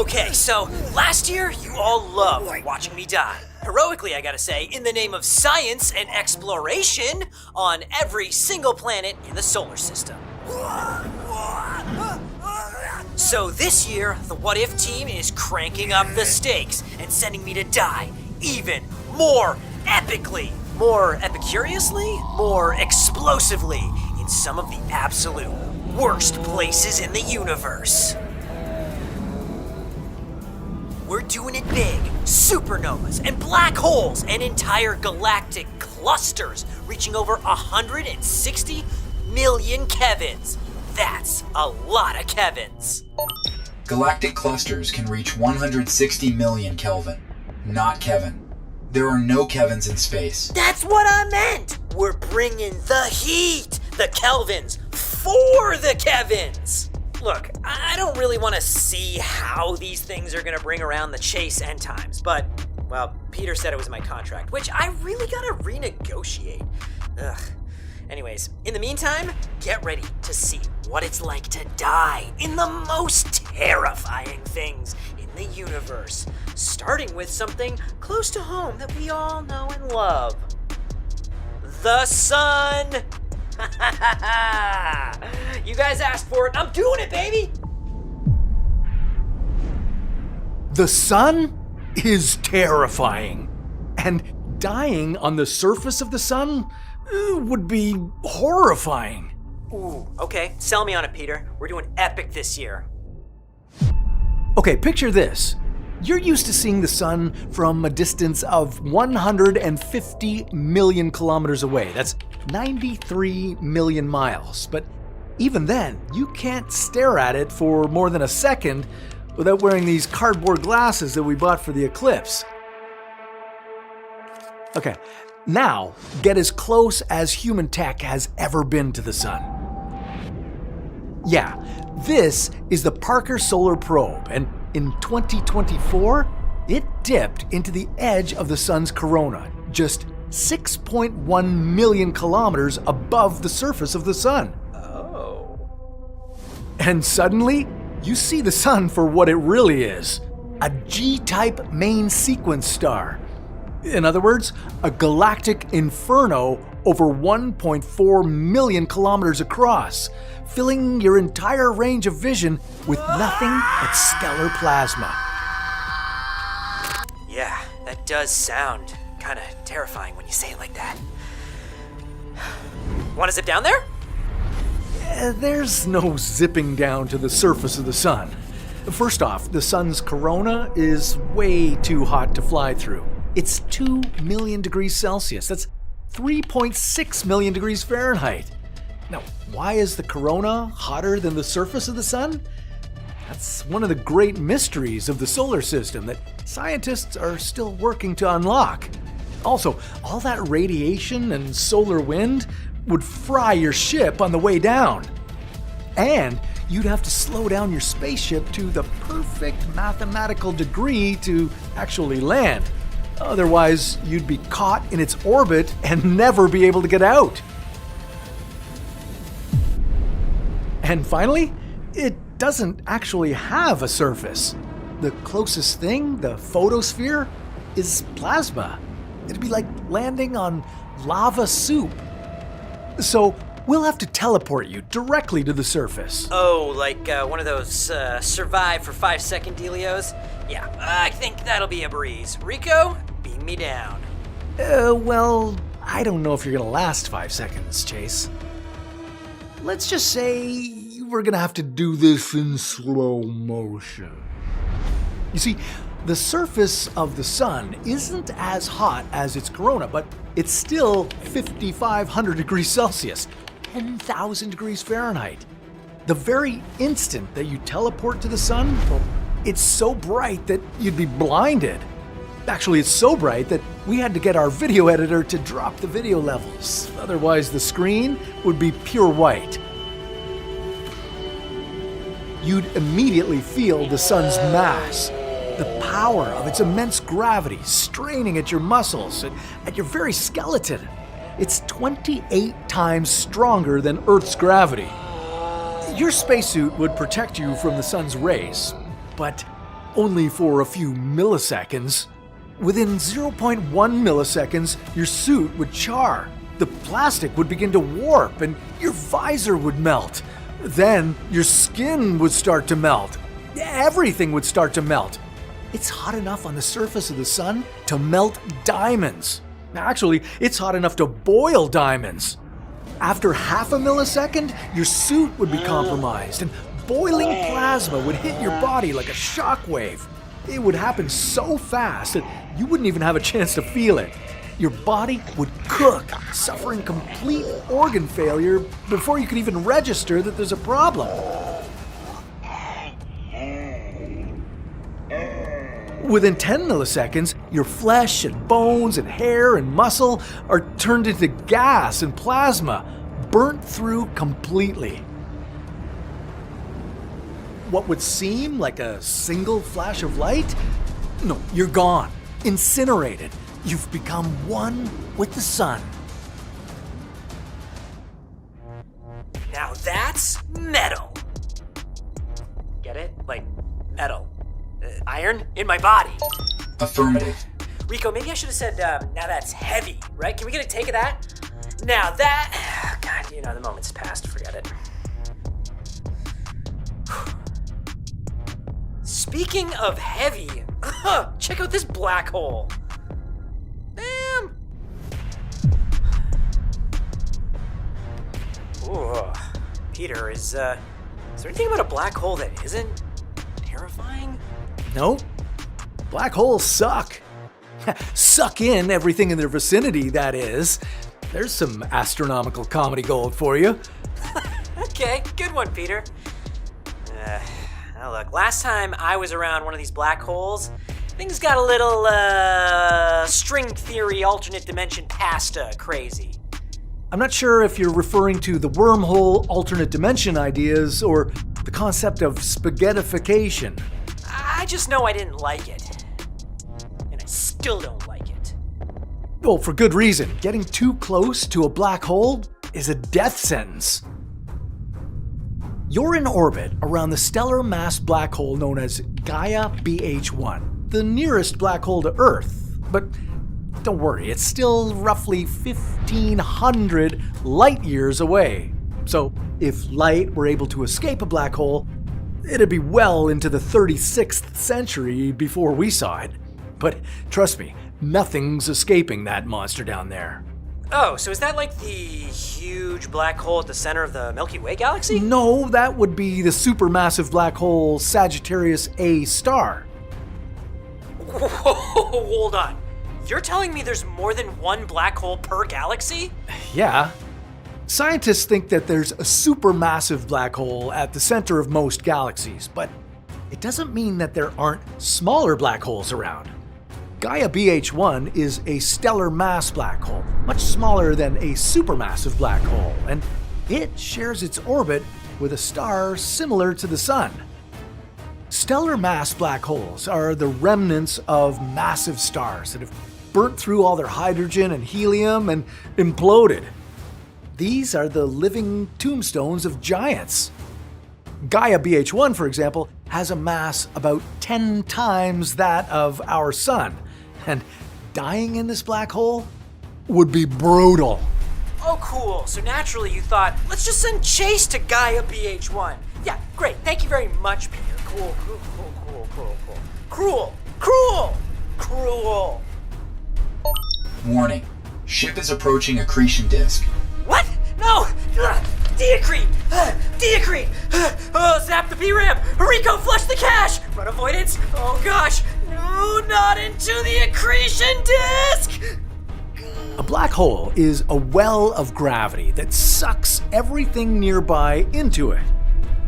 Okay, so last year you all loved watching me die. Heroically, I gotta say, in the name of science and exploration on every single planet in the solar system. So this year, the What If team is cranking up the stakes and sending me to die even more epically, more epicuriously, more explosively in some of the absolute worst places in the universe. We're doing it big. Supernovas and black holes and entire galactic clusters reaching over 160 million Kevins. That's a lot of Kevins. Galactic clusters can reach 160 million Kelvin, not Kevin. There are no Kevins in space. That's what I meant! We're bringing the heat, the Kelvins, for the Kevins! Look, I don't really want to see how these things are going to bring around the chase end times, but, well, Peter said it was my contract, which I really gotta renegotiate. Ugh. Anyways, in the meantime, get ready to see what it's like to die in the most terrifying things in the universe, starting with something close to home that we all know and love. The sun! You guys asked for it, I'm doing it, baby! The sun is terrifying, and dying on the surface of the sun would be horrifying. Ooh, okay, sell me on it, Peter. We're doing epic this year. Okay, picture this. You're used to seeing the sun from a distance of 150 million kilometers away. That's 93 million miles. But even then, you can't stare at it for more than a second without wearing these cardboard glasses that we bought for the eclipse. Okay, now get as close as human tech has ever been to the sun. Yeah, this is the Parker Solar Probe, and in 2024, it dipped into the edge of the sun's corona, just 6.1 million kilometers above the surface of the sun. Oh. And suddenly, you see the sun for what it really is, a G-type main sequence star. In other words, a galactic inferno over 1.4 million kilometers across, filling your entire range of vision with nothing but stellar plasma. Yeah, that does sound kind of terrifying when you say it like that. Want to zip down there? There's no zipping down to the surface of the sun. First off, the sun's corona is way too hot to fly through. It's 2 million degrees Celsius. That's 3.6 million degrees Fahrenheit. Now, why is the corona hotter than the surface of the sun? That's one of the great mysteries of the solar system that scientists are still working to unlock. Also, all that radiation and solar wind would fry your ship on the way down. And you'd have to slow down your spaceship to the perfect mathematical degree to actually land. Otherwise, you'd be caught in its orbit and never be able to get out. And finally, it doesn't actually have a surface. The closest thing, the photosphere, is plasma. It'd be like landing on lava soup. So we'll have to teleport you directly to the surface. Oh, like one of those survive for 5-second dealios? Yeah, I think that'll be a breeze. Rico, beam me down. Well, I don't know if you're gonna last 5 seconds, Chase. Let's just say we're gonna have to do this in slow motion. You see, the surface of the sun isn't as hot as its corona, but it's still 5,500 degrees Celsius, 10,000 degrees Fahrenheit. The very instant that you teleport to the sun, well, it's so bright that you'd be blinded. Actually, it's so bright that we had to get our video editor to drop the video levels. Otherwise, the screen would be pure white. You'd immediately feel the sun's mass, the power of its immense gravity straining at your muscles, at your very skeleton. It's 28 times stronger than Earth's gravity. Your spacesuit would protect you from the sun's rays, but only for a few milliseconds. Within 0.1 milliseconds, your suit would char. The plastic would begin to warp and your visor would melt. Then your skin would start to melt. Everything would start to melt. It's hot enough on the surface of the sun to melt diamonds. Actually, it's hot enough to boil diamonds. After half a millisecond, your suit would be compromised and boiling plasma would hit your body like a shockwave. It would happen so fast that you wouldn't even have a chance to feel it. Your body would cook, suffering complete organ failure before you could even register that there's a problem. Within 10 milliseconds, your flesh and bones and hair and muscle are turned into gas and plasma, burnt through completely. What would seem like a single flash of light? No, you're gone, incinerated. You've become one with the sun. Now that's metal. Get it? Like metal. Iron in my body. Affirmative. Rico, maybe I should have said, now that's heavy, right? Can we get a take of that? Now that... God, the moment's passed. Forget it. Speaking of heavy, check out this black hole. Damn. Ooh, Peter, is there anything about a black hole that isn't terrifying? No. Black holes suck. Suck in everything in their vicinity, that is. There's some astronomical comedy gold for you. Okay, good one, Peter. Now look, last time I was around one of these black holes, things got a little, string theory alternate dimension pasta crazy. I'm not sure if you're referring to the wormhole alternate dimension ideas or the concept of spaghettification. I just know I didn't like it. And I still don't like it. Well, for good reason. Getting too close to a black hole is a death sentence. You're in orbit around the stellar mass black hole known as Gaia BH1, the nearest black hole to Earth. But don't worry, it's still roughly 1,500 light years away. So if light were able to escape a black hole, it'd be well into the 36th century before we saw it. But trust me, nothing's escaping that monster down there. Oh, so is that like the huge black hole at the center of the Milky Way galaxy? No, that would be the supermassive black hole Sagittarius A star. Whoa, hold on. You're telling me there's more than one black hole per galaxy? Yeah. Scientists think that there's a supermassive black hole at the center of most galaxies, but it doesn't mean that there aren't smaller black holes around. Gaia BH1 is a stellar mass black hole, much smaller than a supermassive black hole, and it shares its orbit with a star similar to the Sun. Stellar mass black holes are the remnants of massive stars that have burnt through all their hydrogen and helium and imploded. These are the living tombstones of giants. Gaia BH1, for example, has a mass about 10 times that of our Sun, and dying in this black hole would be brutal. Oh, cool. So naturally you thought, let's just send Chase to Gaia BH1. Yeah, great. Thank you very much, Peter. Cool. Cruel. Warning. Ship is approaching accretion disk. What? No! Deacrete! Oh, zap the PRAM! Rico, flush the cache! Run avoidance! Oh gosh! No, not into the accretion disk! A black hole is a well of gravity that sucks everything nearby into it.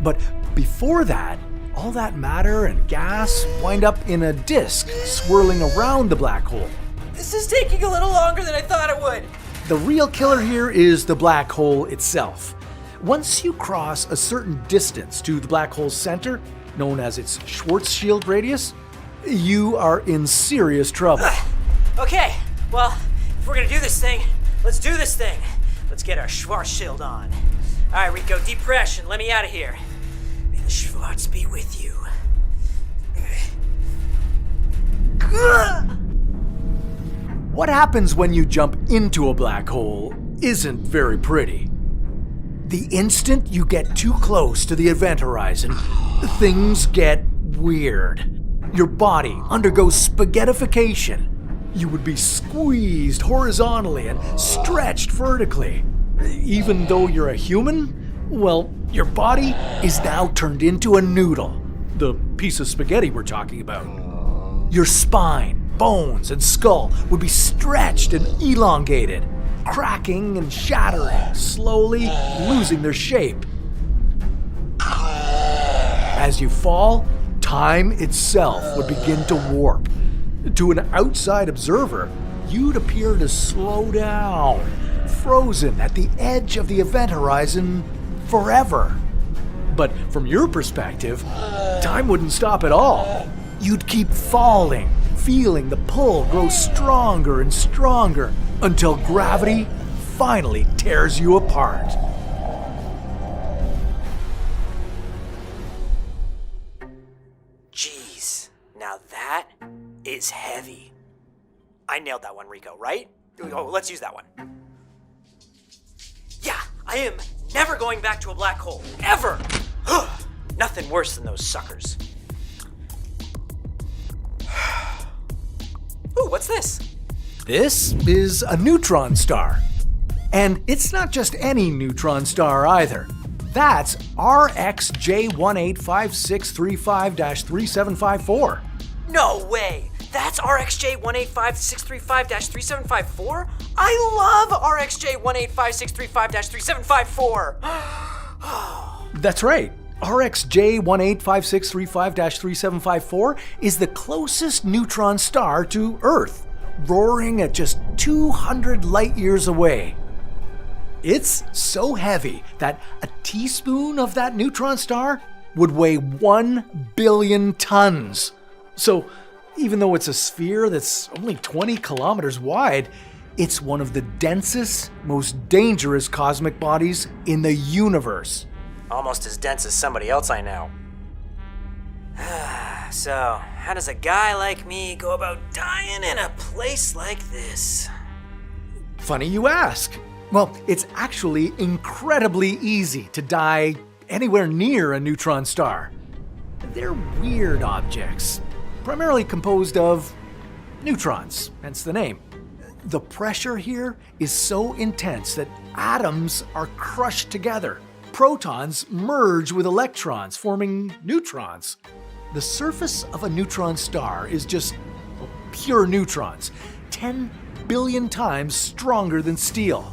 But before that, all that matter and gas wind up in a disk swirling around the black hole. This is taking a little longer than I thought it would. The real killer here is the black hole itself. Once you cross a certain distance to the black hole's center, known as its Schwarzschild radius, you are in serious trouble. Okay, well, if we're gonna do this thing, let's do this thing. Let's get our Schwarzschild on. All right, Rico, deep breath and let me out of here. May the Schwarz be with you. what happens when you jump into a black hole isn't very pretty. The instant you get too close to the event horizon, things get weird. Your body undergoes spaghettification. You would be squeezed horizontally and stretched vertically. Even though you're a human, well, your body is now turned into a noodle, the piece of spaghetti we're talking about. Your spine, bones, and skull would be stretched and elongated, cracking and shattering, slowly losing their shape. As you fall, time itself would begin to warp. To an outside observer, you'd appear to slow down, frozen at the edge of the event horizon forever. But from your perspective, time wouldn't stop at all. You'd keep falling, feeling the pull grow stronger and stronger until gravity finally tears you apart. Jeez, now that is heavy. I nailed that one, Rico, right? Oh, let's use that one. Yeah, I am never going back to a black hole, ever! Nothing worse than those suckers. Ooh, what's this? This is a neutron star. And it's not just any neutron star either. That's RxJ185635-3754. No way! That's RxJ185635-3754? I love RxJ185635-3754! That's right. RxJ185635-3754 is the closest neutron star to Earth, roaring at just 200 light years away. It's so heavy that a teaspoon of that neutron star would weigh 1 billion tons. So, even though it's a sphere that's only 20 kilometers wide, it's one of the densest, most dangerous cosmic bodies in the universe. Almost as dense as somebody else I know. So, how does a guy like me go about dying in a place like this? Funny you ask. Well, it's actually incredibly easy to die anywhere near a neutron star. They're weird objects, primarily composed of neutrons, hence the name. The pressure here is so intense that atoms are crushed together. Protons merge with electrons, forming neutrons. The surface of a neutron star is just pure neutrons, 10 billion times stronger than steel.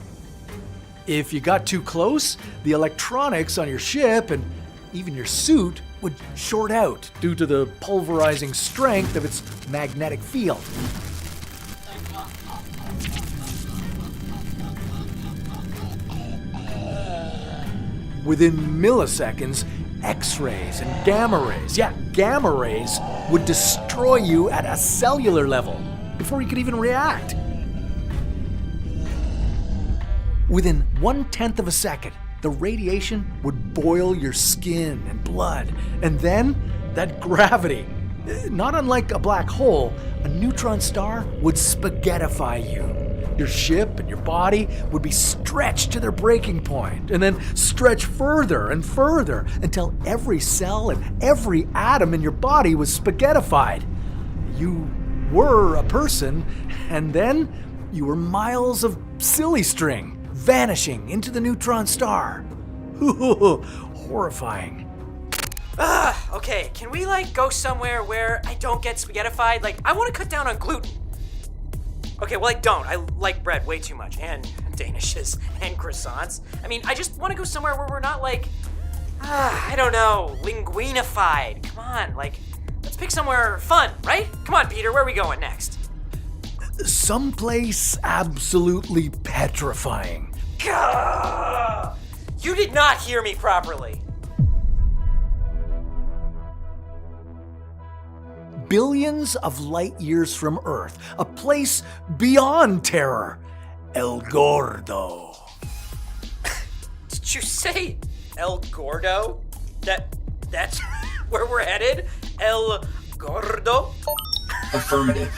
If you got too close, the electronics on your ship and even your suit would short out due to the pulverizing strength of its magnetic field. Within milliseconds, X-rays and gamma rays would destroy you at a cellular level before you could even react. Within 1/10 of a second, the radiation would boil your skin and blood, and then that gravity. Not unlike a black hole, a neutron star would spaghettify you. Your ship and your body would be stretched to their breaking point, and then stretch further and further until every cell and every atom in your body was spaghettified. You were a person, and then you were miles of silly string, vanishing into the neutron star. Horrifying. Okay, can we go somewhere where I don't get spaghettified? I want to cut down on gluten. Okay, well, I don't. I like bread way too much, and Danishes, and croissants. I just want to go somewhere where we're not I don't know, linguinified. Come on, let's pick somewhere fun, right? Come on, Peter, where are we going next? Someplace absolutely petrifying. Gah! You did not hear me properly. Billions of light years from Earth, a place beyond terror, El Gordo. Did you say El Gordo? That's where we're headed? El Gordo? Affirmative.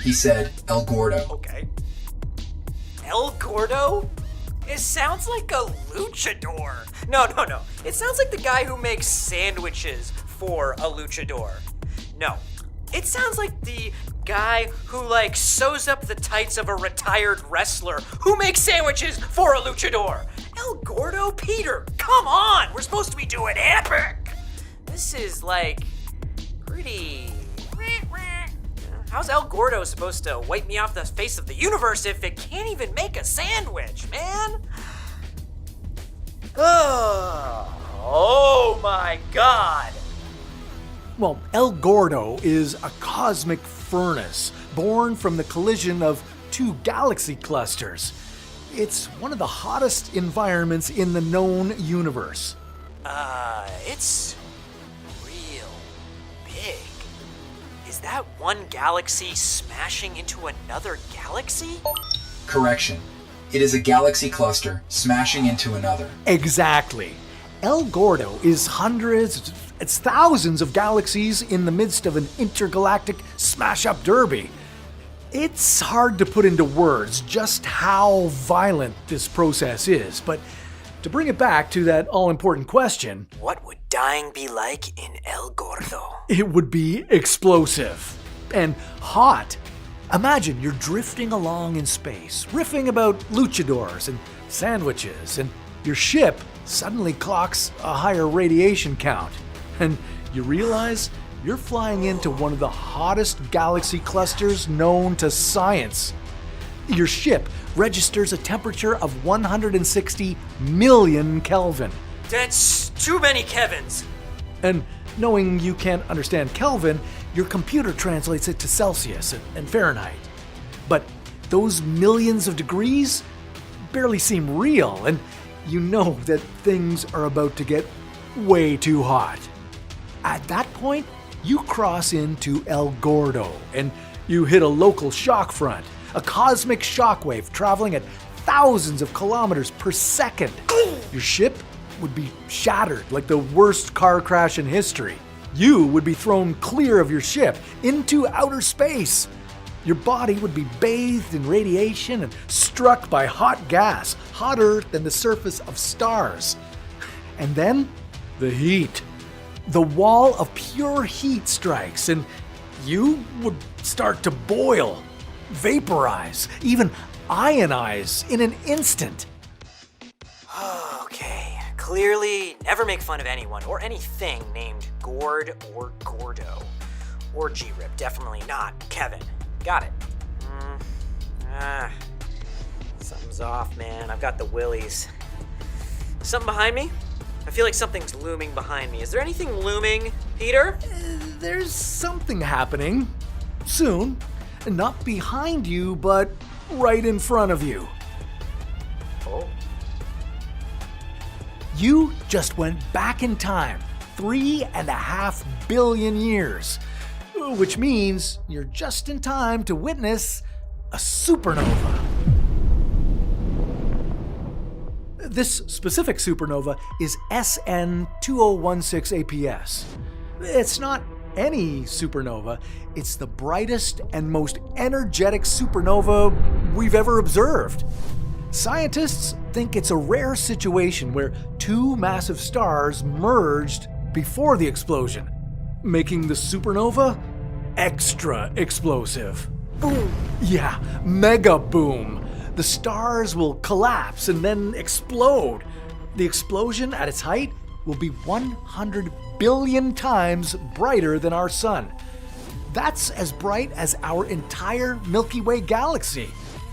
He said El Gordo. Okay. El Gordo? It sounds like a luchador. No. It sounds like the guy who makes sandwiches for a luchador. No. It sounds like the guy who, sews up the tights of a retired wrestler who makes sandwiches for a luchador. El Gordo? Peter, come on! We're supposed to be doing epic! This is, pretty... How's El Gordo supposed to wipe me off the face of the universe if it can't even make a sandwich, man? Oh my god! Well, El Gordo is a cosmic furnace born from the collision of two galaxy clusters. It's one of the hottest environments in the known universe. It's real big. Is that one galaxy smashing into another galaxy? Correction. It is a galaxy cluster smashing into another. Exactly. El Gordo is hundreds, it's thousands of galaxies in the midst of an intergalactic smash-up derby. It's hard to put into words just how violent this process is, but to bring it back to that all-important question, what would dying be like in El Gordo? It would be explosive and hot. Imagine you're drifting along in space, riffing about luchadors and sandwiches, and your ship suddenly clocks a higher radiation count, and you realize you're flying into one of the hottest galaxy clusters known to science. Your ship registers a temperature of 160 million Kelvin. That's too many Kevins. And knowing you can't understand Kelvin, your computer translates it to Celsius and Fahrenheit. But those millions of degrees barely seem real, and you know that things are about to get way too hot. At that point, you cross into El Gordo, and you hit a local shock front, a cosmic shockwave traveling at thousands of kilometers per second. Your ship would be shattered like the worst car crash in history. You would be thrown clear of your ship into outer space. Your body would be bathed in radiation and struck by hot gas, hotter than the surface of stars. And then, the heat. The wall of pure heat strikes, and you would start to boil, vaporize, even ionize in an instant. Okay, clearly never make fun of anyone or anything named Gord or Gordo. Or G-Rip, definitely not Kevin. Got it. Something's off, man. I've got the willies. Something behind me? I feel like something's looming behind me. Is there anything looming, Peter? There's something happening. Soon. Not behind you, but right in front of you. Oh. You just went back in time 3.5 billion years, which means you're just in time to witness a supernova. This specific supernova is SN 2016 APS. It's not any supernova, it's the brightest and most energetic supernova we've ever observed. Scientists think it's a rare situation where two massive stars merged before the explosion, making the supernova extra explosive. Boom! Yeah, mega boom. The stars will collapse and then explode. The explosion at its height will be 100 billion times brighter than our sun. That's as bright as our entire Milky Way galaxy.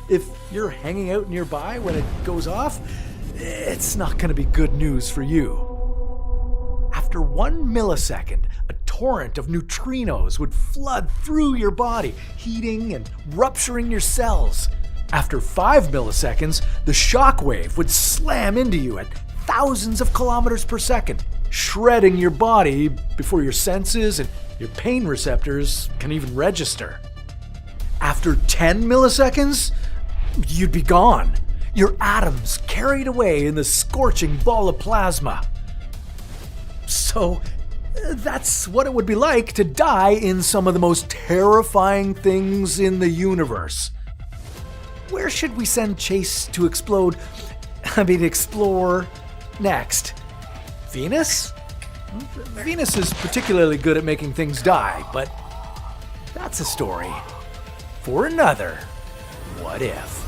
If you're hanging out nearby when it goes off, it's not going to be good news for you. After 1 millisecond, a torrent of neutrinos would flood through your body, heating and rupturing your cells. After 5 milliseconds, the shockwave would slam into you at thousands of kilometers per second, shredding your body before your senses and your pain receptors can even register. After 10 milliseconds, you'd be gone, your atoms carried away in the scorching ball of plasma. So, That's what it would be like to die in some of the most terrifying things in the universe. Where should we send Chase to explore next? Venus? Venus is particularly good at making things die, but that's a story for another What If.